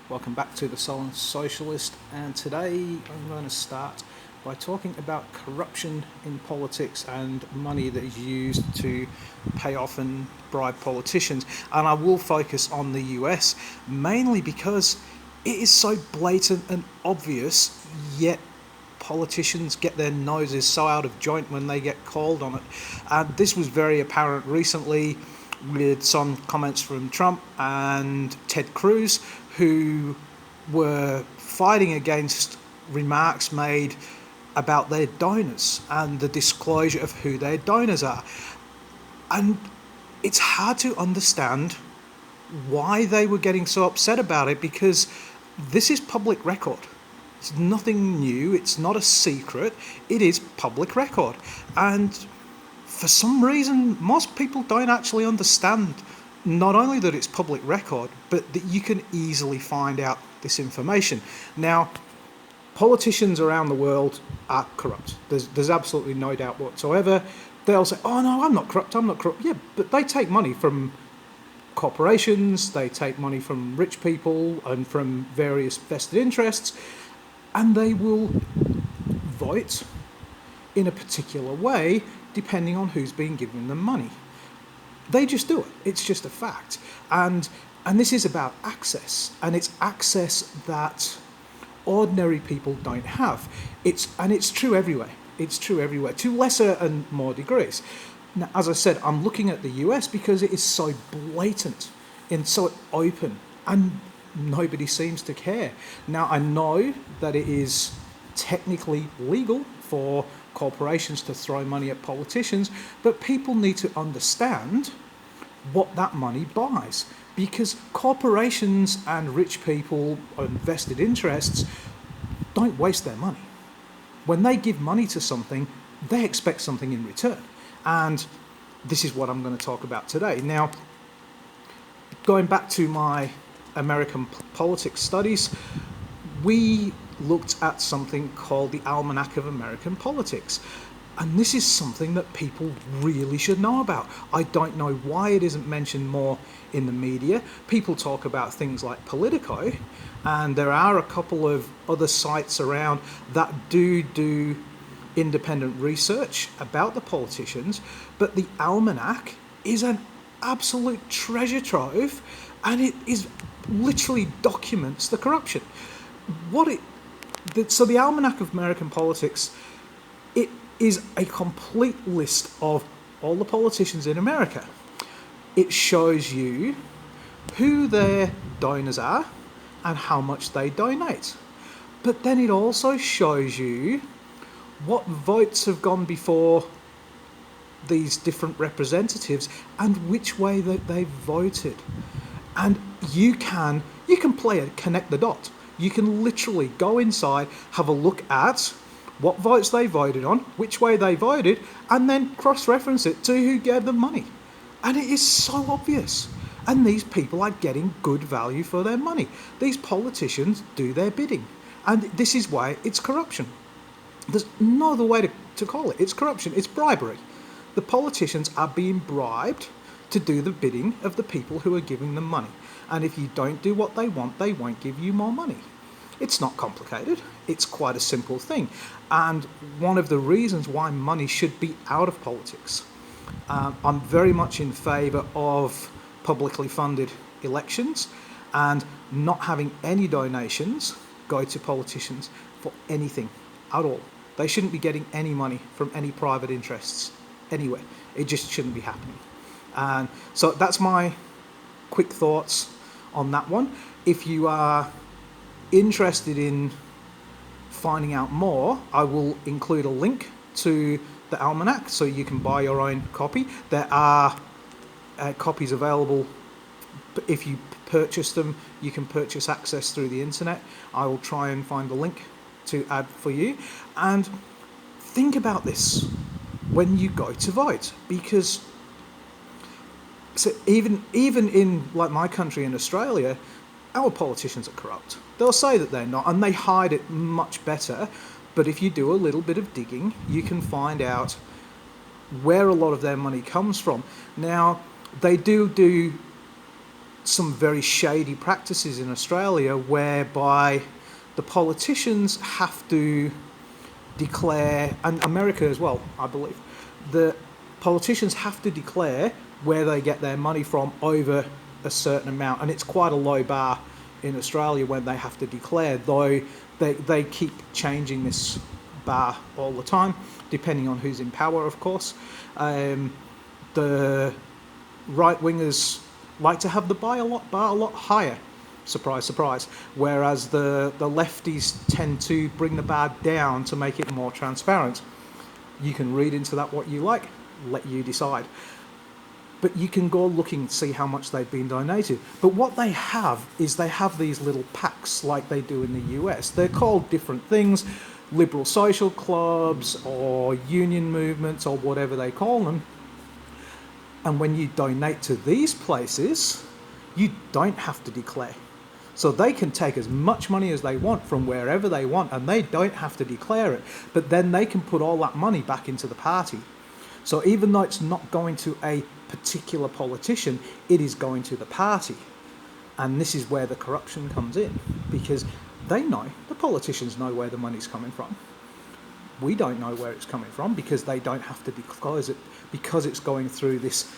Welcome back to the Sullen Socialist, and today I'm going to start by talking about corruption in politics and money that is used to pay off and bribe politicians. And I will focus on the US mainly because it is so blatant and obvious, yet politicians get their noses so out of joint when they get called on it. And this was very apparent recently with some comments from Trump and Ted Cruz, who were fighting against remarks made about their donors and the disclosure of who their donors are. And it's hard to understand why they were getting so upset about it, because this is public record. It's nothing new, it's not a secret, it is public record. And for some reason, most people don't actually understand not only that it's public record, but that you can easily find out this information. Now, politicians around the world are corrupt. There's absolutely no doubt whatsoever. They'll say, oh no, I'm not corrupt, I'm not corrupt. Yeah, but they take money from corporations, they take money from rich people and from various vested interests, and they will vote in a particular way depending on who's been giving them money. They just do it. It's just a fact. And this is about access, and it's access that ordinary people don't have. It's true everywhere. It's true everywhere, to lesser and more degrees. Now, as I said, I'm looking at the US because it is so blatant and so open, and nobody seems to care. Now, I know that it is technically legal for corporations to throw money at politicians, but people need to understand what that money buys, because corporations and rich people and vested interests don't waste their money. When they give money to something, they expect something in return, and this is what I'm going to talk about today. Now, going back to my American politics studies, we looked at something called the Almanac of American Politics. And this is something that people really should know about. I don't know why it isn't mentioned more in the media. People talk about things like Politico, and there are a couple of other sites around that do independent research about the politicians, but the Almanac is an absolute treasure trove, and it is literally documents the corruption. So the Almanac of American Politics, it is a complete list of all the politicians in America. It shows you who their donors are and how much they donate. But then it also shows you what votes have gone before these different representatives and which way that they voted. And you can connect the dots. You can literally go inside, have a look at what votes they voted on, which way they voted, and then cross-reference it to who gave them money. And it is so obvious. And these people are getting good value for their money. These politicians do their bidding. And this is why it's corruption. There's no other way to call it. It's corruption. It's bribery. The politicians are being bribed to do the bidding of the people who are giving them money. And if you don't do what they want, they won't give you more money. It's not complicated. It's quite a simple thing. And one of the reasons why money should be out of politics. I'm very much in favour of publicly funded elections and not having any donations go to politicians for anything at all. They shouldn't be getting any money from any private interests anywhere. It just shouldn't be happening. And so that's my quick thoughts on that one. If you are interested in finding out more, I will include a link to the Almanac so you can buy your own copy. There are copies available. If you purchase them, you can purchase access through the internet. I will try and find the link to add for you. And think about this when you go to vote, because so even in like my country in Australia, our politicians are corrupt. They'll say that they're not, and they hide it much better. But if you do a little bit of digging, you can find out where a lot of their money comes from. Now, they do some very shady practices in Australia whereby the politicians have to declare, and America as well, I believe, the politicians have to declare where they get their money from over a certain amount, and it's quite a low bar in Australia when they have to declare, though they keep changing this bar all the time, depending on who's in power, of course. The right-wingers like to have the bar a lot higher, surprise, surprise, whereas the lefties tend to bring the bar down to make it more transparent. You can read into that what you like, let you decide. But you can go looking to see how much they've been donated. But what they have is they have these little PACs like they do in the US. They're called different things, liberal social clubs or union movements or whatever they call them. And when you donate to these places, you don't have to declare. So they can take as much money as they want from wherever they want, and they don't have to declare it. But then they can put all that money back into the party. So even though it's not going to a particular politician, it is going to the party. And this is where the corruption comes in, because they know, the politicians know where the money's coming from. We don't know where it's coming from because they don't have to disclose it, because it's going through this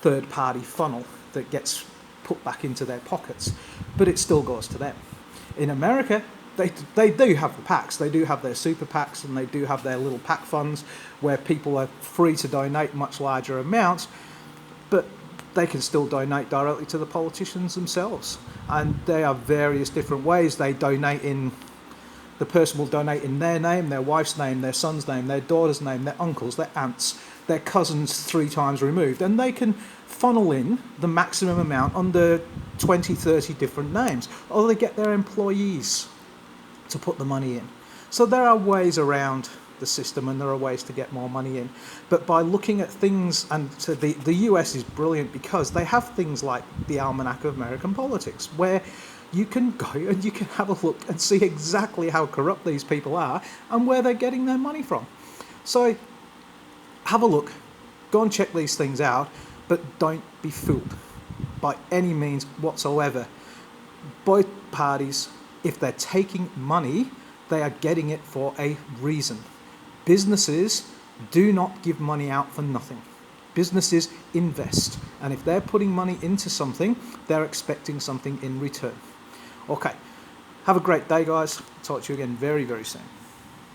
third-party funnel that gets put back into their pockets, but it still goes to them. In America, they do have the PACs, they do have their super PACs, and they do have their little PAC funds where people are free to donate much larger amounts, but they can still donate directly to the politicians themselves. And there are various different ways they donate in. The person will donate in their name, their wife's name, their son's name, their daughter's name, their uncles, their aunts, their cousins 3 times removed, and they can funnel in the maximum amount under 20, 30 different names, or they get their employees to put the money in. So there are ways around the system, and there are ways to get more money in. But by looking at things, and so the US is brilliant because they have things like the Almanac of American Politics, where you can go and you can have a look and see exactly how corrupt these people are and where they're getting their money from. So have a look, go and check these things out, but don't be fooled by any means whatsoever. Both parties, if they're taking money, they are getting it for a reason. Businesses do not give money out for nothing. Businesses invest, and if they're putting money into something, they're expecting something in return. Okay, have a great day, guys. Talk to you again very, very soon.